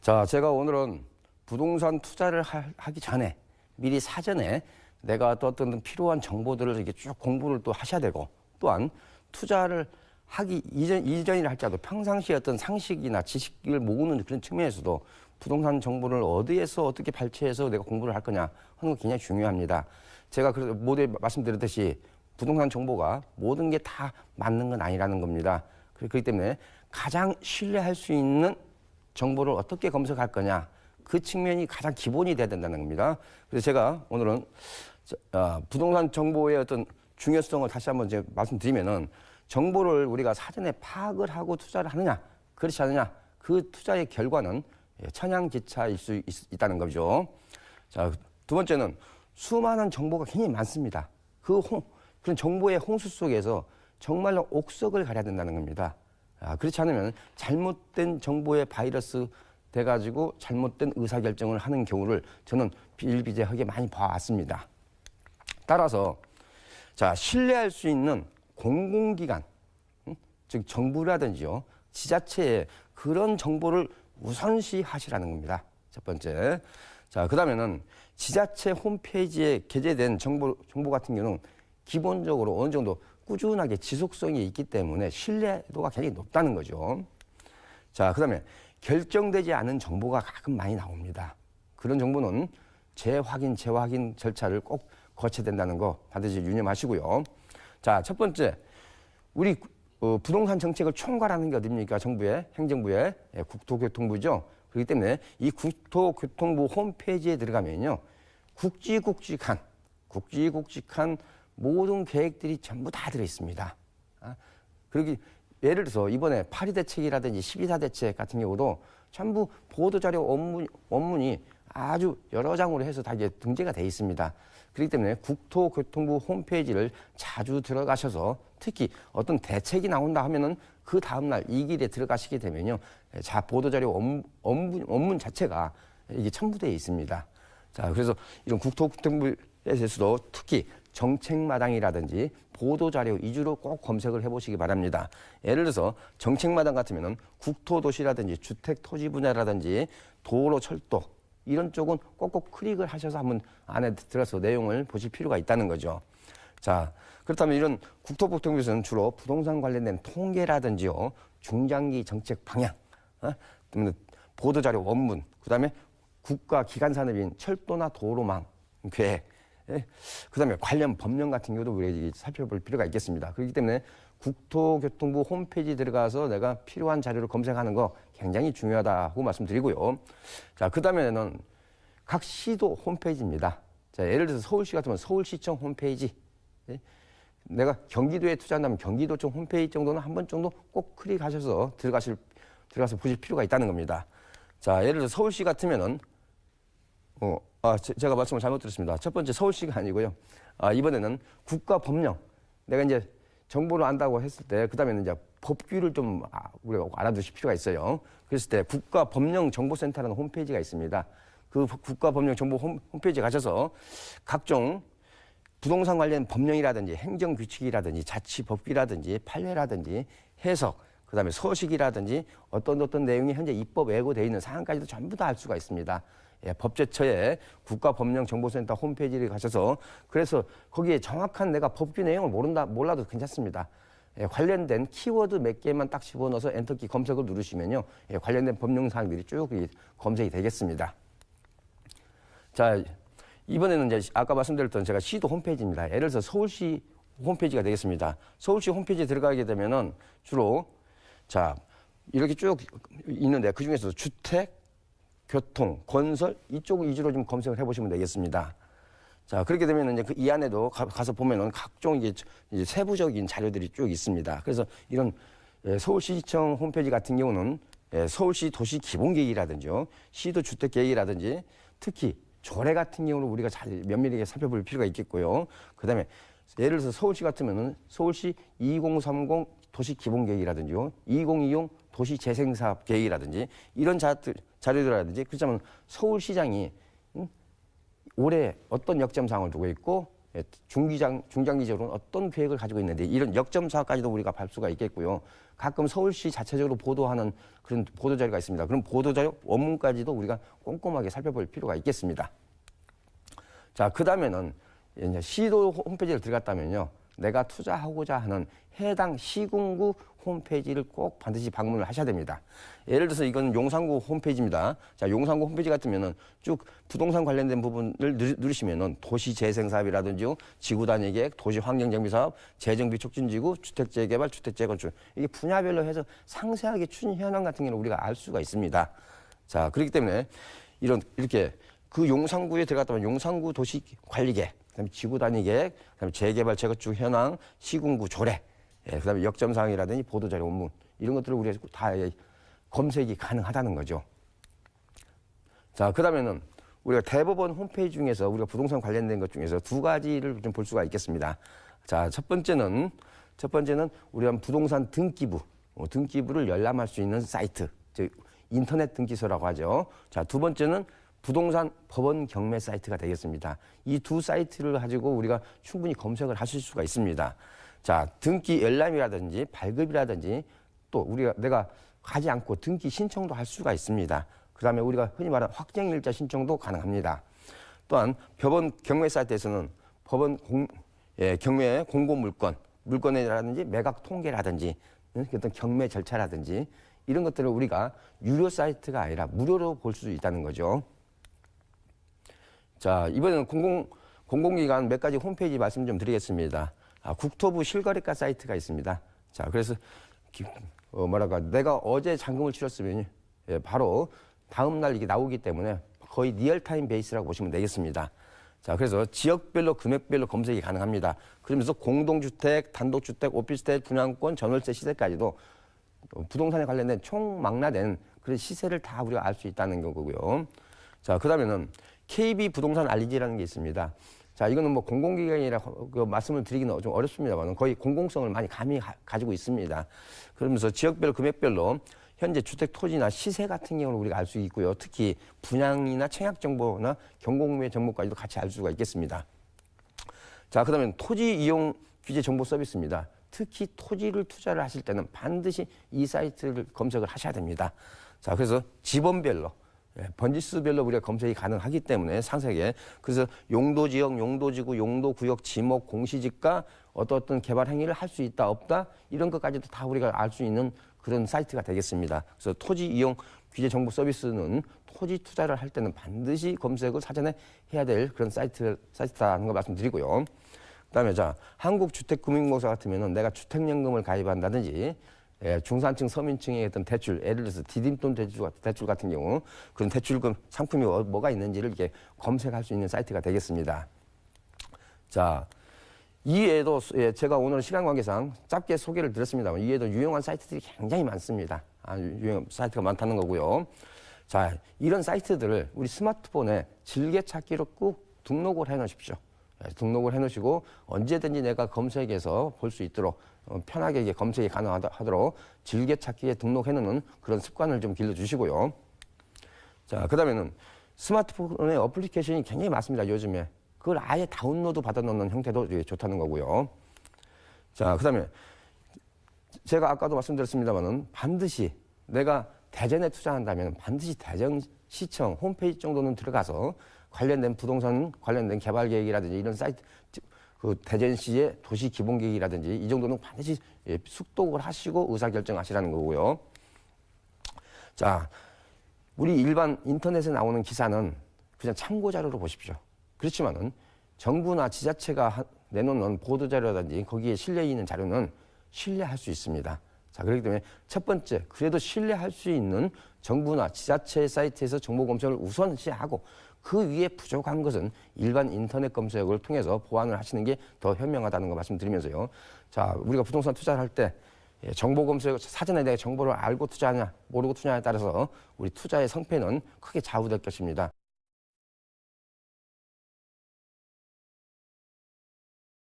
자, 제가 오늘은 부동산 투자를 하기 전에 미리 사전에 내가 또 어떤 필요한 정보들을 이렇게 쭉 공부를 또 하셔야 되고, 또한 투자를 하기 이전이라 할지라도 평상시에 어떤 상식이나 지식을 모으는 그런 측면에서도 부동산 정보를 어디에서 어떻게 발췌해서 내가 공부를 할 거냐 하는 거 굉장히 중요합니다. 제가 그래서 모두에 말씀드렸듯이 부동산 정보가 모든 게 다 맞는 건 아니라는 겁니다. 그렇기 때문에 가장 신뢰할 수 있는 정보를 어떻게 검색할 거냐, 그 측면이 가장 기본이 돼야 된다는 겁니다. 그래서 제가 오늘은 부동산 정보의 어떤 중요성을 다시 한번 이제 말씀드리면은, 정보를 우리가 사전에 파악을 하고 투자를 하느냐, 그렇지 않느냐, 그 투자의 결과는 천양지차일 수 있다는 거죠. 자, 두 번째는 수많은 정보가 굉장히 많습니다. 그런 정보의 홍수 속에서 정말로 옥석을 가려야 된다는 겁니다. 그렇지 않으면 잘못된 정보에 바이러스 돼가지고 잘못된 의사결정을 하는 경우를 저는 비일비재하게 많이 봐왔습니다. 따라서 자, 신뢰할 수 있는 공공기관, 즉 정부라든지요, 지자체에 그런 정보를 우선시 하시라는 겁니다. 첫 번째. 자, 그 다음에는 지자체 홈페이지에 게재된 정보 같은 경우는 기본적으로 어느 정도 꾸준하게 지속성이 있기 때문에 신뢰도가 굉장히 높다는 거죠. 자, 그 다음에 결정되지 않은 정보가 가끔 많이 나옵니다. 그런 정보는 재확인 절차를 꼭 거쳐야 된다는 거 반드시 유념하시고요. 자, 첫 번째, 우리 부동산 정책을 총괄하는 게 어딥니까? 정부의, 행정부의 국토교통부죠. 그렇기 때문에 이 국토교통부 홈페이지에 들어가면요, 굵직굵직한 모든 계획들이 전부 다 들어있습니다. 그러기 예를 들어서 이번에 8.2 대책이라든지 12.4 대책 같은 경우도 전부 보도자료 원문이 아주 여러 장으로 해서 다 이제 등재가 돼 있습니다. 그렇기 때문에 국토교통부 홈페이지를 자주 들어가셔서, 특히 어떤 대책이 나온다 하면은 그 다음날 이 길에 들어가시게 되면요, 보도자료 원문 자체가 이게 첨부되어 있습니다. 자, 그래서 이런 국토교통부에 대해서도 특히 정책마당이라든지 보도자료 위주로 꼭 검색을 해보시기 바랍니다. 예를 들어서 정책마당 같으면은 국토도시라든지 주택토지 분야라든지 도로, 철도 이런 쪽은 꼭꼭 클릭을 하셔서 한번 안에 들어서 내용을 보실 필요가 있다는 거죠. 자, 그렇다면 이런 국토교통부에서는 주로 부동산 관련된 통계라든지요, 중장기 정책 방향, 보도자료 원문, 그 다음에 국가 기관 산업인 철도나 도로망 계획, 그 다음에 관련 법령 같은 경우도 우리가 살펴볼 필요가 있겠습니다. 그렇기 때문에 국토교통부 홈페이지 들어가서 내가 필요한 자료를 검색하는 거 굉장히 중요하다고 말씀드리고요. 자, 그 다음에는 각 시도 홈페이지입니다. 자, 예를 들어서 서울시 같으면 서울시청 홈페이지, 내가 경기도에 투자한다면 경기도청 홈페이지 정도는 한 번 정도 꼭 클릭하셔서 들어가서 보실 필요가 있다는 겁니다. 자, 예를 들어서 서울시 같으면은 제가 말씀을 잘못 들었습니다. 첫 번째 서울시가 아니고요. 이번에는 국가법령. 내가 이제 정보를 안다고 했을 때, 그 다음에는 이제 법규를 좀 우리가 알아두실 필요가 있어요. 그랬을 때 국가법령정보센터라는 홈페이지가 있습니다. 그 국가법령정보 홈페이지에 가셔서 각종 부동산 관련 법령이라든지 행정규칙이라든지 자치법규라든지 판례라든지 해석, 그 다음에 서식이라든지 어떤 내용이 현재 입법 예고되어 있는 사항까지도 전부 다 알 수가 있습니다. 법제처의 국가법령정보센터 홈페이지를 가셔서, 그래서 거기에 정확한 내가 법규 내용을 몰라도 괜찮습니다. 관련된 키워드 몇 개만 딱 집어넣어서 엔터키 검색을 누르시면요, 관련된 법령사항들이 쭉 검색이 되겠습니다. 자, 이번에는 이제 아까 말씀드렸던 제가 시도 홈페이지입니다. 예를 들어서 서울시 홈페이지가 되겠습니다. 서울시 홈페이지에 들어가게 되면은 주로 자, 이렇게 쭉 있는데 그 중에서 주택, 교통, 건설 이쪽 위주로 좀 검색을 해보시면 되겠습니다. 자, 그렇게 되면 이제 이 안에도 가서 보면은 각종 이제 세부적인 자료들이 쭉 있습니다. 그래서 이런 서울시청 홈페이지 같은 경우는 서울시 도시 기본계획이라든지요, 시도 주택 계획이라든지 특히 조례 같은 경우는 우리가 잘 면밀하게 살펴볼 필요가 있겠고요. 그 다음에 예를 들어서 서울시 같으면은 서울시 2030 도시 기본계획이라든지요, 2020 도시 재생사업 계획이라든지 이런 자료들이라든지, 그렇다면 서울시장이 올해 어떤 역점사항을 두고 있고 중장기적으로는 어떤 계획을 가지고 있는데 이런 역점사까지도 우리가 볼 수가 있겠고요. 가끔 서울시 자체적으로 보도하는 그런 보도자료가 있습니다. 그럼 보도자료 원문까지도 우리가 꼼꼼하게 살펴볼 필요가 있겠습니다. 자, 그 다음에는 이제 시도 홈페이지를 들어갔다면요. 내가 투자하고자 하는 해당 시군구 홈페이지를 꼭 반드시 방문을 하셔야 됩니다. 예를 들어서 이건 용산구 홈페이지입니다. 자, 용산구 홈페이지 같으면은 쭉 부동산 관련된 부분을 누르시면은 도시재생사업이라든지 지구단위계획, 도시환경정비사업, 재정비 촉진지구, 주택재개발, 주택재건축 이게 분야별로 해서 상세하게 추진 현황 같은 경우는 우리가 알 수가 있습니다. 자, 그렇기 때문에 이렇게 그 용산구에 들어갔다면 용산구 도시관리계획, 그다음에 지구단위계획, 그다음에 재개발 재건축 현황, 시군구 조례, 그다음에 역점사항이라든지 보도자료 원문 이런 것들을 우리가 다 검색이 가능하다는 거죠. 자, 그다음에는 우리가 대법원 홈페이지 중에서 우리가 부동산 관련된 것 중에서 두 가지를 좀 볼 수가 있겠습니다. 자, 첫 번째는 우리가 부동산 등기부를 열람할 수 있는 사이트, 즉 인터넷 등기소라고 하죠. 자, 두 번째는 부동산 법원 경매 사이트가 되겠습니다. 이 두 사이트를 가지고 우리가 충분히 검색을 하실 수가 있습니다. 자, 등기 열람이라든지 발급이라든지 또 내가 가지 않고 등기 신청도 할 수가 있습니다. 그 다음에 우리가 흔히 말하는 확정일자 신청도 가능합니다. 또한 법원 경매 사이트에서는 법원 경매 공고 물건이라든지 매각 통계라든지 어떤 경매 절차라든지 이런 것들을 우리가 유료 사이트가 아니라 무료로 볼 수 있다는 거죠. 자, 이번에는 공공기관 몇 가지 홈페이지 말씀 좀 드리겠습니다. 국토부 실거래가 사이트가 있습니다. 자, 그래서 내가 어제 잔금을 치렀으면 바로 다음 날 이게 나오기 때문에 거의 리얼타임 베이스라고 보시면 되겠습니다. 자, 그래서 지역별로 금액별로 검색이 가능합니다. 그러면서 공동주택, 단독주택, 오피스텔, 분양권, 전월세 시세까지도 부동산에 관련된 총망라된 그런 시세를 다 우리가 알 수 있다는 거고요. 자, 그 다음에는 KB 부동산 알리지라는 게 있습니다. 자, 이거는 뭐 공공기관이라 말씀을 드리기는 좀 어렵습니다만 거의 공공성을 많이 가지고 있습니다. 그러면서 지역별 금액별로 현재 주택 토지나 시세 같은 경우는 우리가 알 수 있고요. 특히 분양이나 청약 정보나 경공매 정보까지도 같이 알 수가 있겠습니다. 자, 그다음에 토지 이용 규제 정보 서비스입니다. 특히 토지를 투자를 하실 때는 반드시 이 사이트를 검색을 하셔야 됩니다. 자, 그래서 지번별로 번지수별로 우리가 검색이 가능하기 때문에 상세하게 그래서 용도지역, 용도지구, 용도구역, 지목, 공시지가 어떤 개발 행위를 할 수 있다 없다 이런 것까지도 다 우리가 알 수 있는 그런 사이트가 되겠습니다. 그래서 토지 이용 규제 정보 서비스는 토지 투자를 할 때는 반드시 검색을 사전에 해야 될 그런 사이트라는 거 말씀드리고요. 그다음에 자, 한국주택금융공사 같으면은 내가 주택연금을 가입한다든지 중산층 서민층의 어떤 대출, 예를 들어서 디딤돈 대출 같은 경우 그런 대출금 상품이 뭐가 있는지를 이렇게 검색할 수 있는 사이트가 되겠습니다. 자, 이외에도 제가 오늘 시간 관계상 짧게 소개를 드렸습니다만 이외에도 유용한 사이트들이 굉장히 많습니다. 유용한 사이트가 많다는 거고요. 자, 이런 사이트들을 우리 스마트폰에 즐겨찾기로 꼭 등록을 해 놓으십시오. 등록을 해 놓으시고 언제든지 내가 검색해서 볼 수 있도록 편하게 이게 검색이 가능하도록 즐겨찾기에 등록해 놓는 그런 습관을 좀 길러주시고요. 자, 그 다음에는 스마트폰의 어플리케이션이 굉장히 많습니다. 요즘에. 그걸 아예 다운로드 받아 놓는 형태도 좋다는 거고요. 자, 그 다음에 제가 아까도 말씀드렸습니다만은 반드시 내가 대전에 투자한다면 반드시 대전시청 홈페이지 정도는 들어가서 관련된 부동산 관련된 개발 계획이라든지 이런 사이트, 그 대전시의 도시 기본 계획이라든지 이 정도는 반드시 숙독을 하시고 의사결정하시라는 거고요. 자, 우리 일반 인터넷에 나오는 기사는 그냥 참고 자료로 보십시오. 그렇지만은 정부나 지자체가 내놓는 보도자료라든지 거기에 실려 있는 자료는 신뢰할 수 있습니다. 자, 그렇기 때문에 첫 번째, 그래도 신뢰할 수 있는 정부나 지자체 사이트에서 정보 검색을 우선시하고 그 위에 부족한 것은 일반 인터넷 검색을 통해서 보완을 하시는 게 더 현명하다는 거 말씀드리면서요. 자, 우리가 부동산 투자를 할 때 정보 검색, 사전에 내가 정보를 알고 투자하냐, 모르고 투자하냐에 따라서 우리 투자의 성패는 크게 좌우될 것입니다.